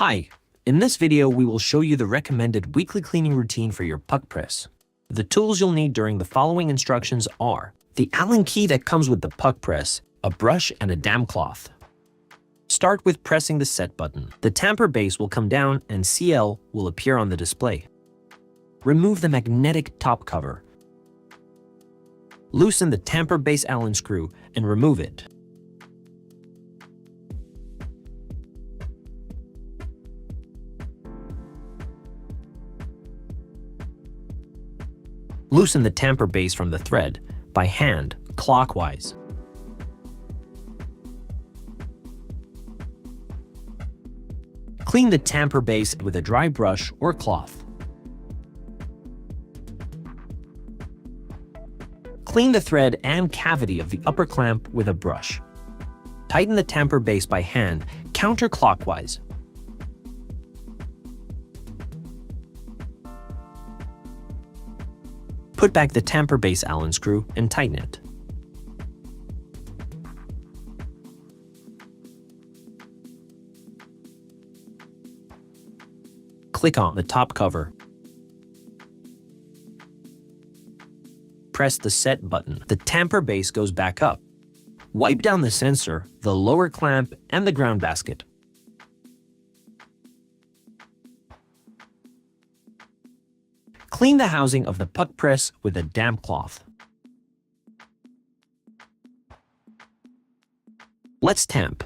Hi, in this video we will show you the recommended weekly cleaning routine for your PUQ press. The tools you'll need during the following instructions are the Allen key that comes with the PUQ press, a brush, and a damp cloth. Start with pressing the set button. The tamper base will come down and CL will appear on the display. Remove the magnetic top cover. Loosen the tamper base Allen screw and remove it. Loosen the tamper base from the thread by hand, clockwise. Clean the tamper base with a dry brush or cloth. Clean the thread and cavity of the upper clamp with a brush. Tighten the tamper base by hand, counterclockwise. Put back the tamper base Allen screw and tighten it. Click on the top cover. Press the set button. The tamper base goes back up. Wipe down the sensor, the lower clamp, and the ground basket. Clean the housing of the PUQ press with a damp cloth. Let's tamp.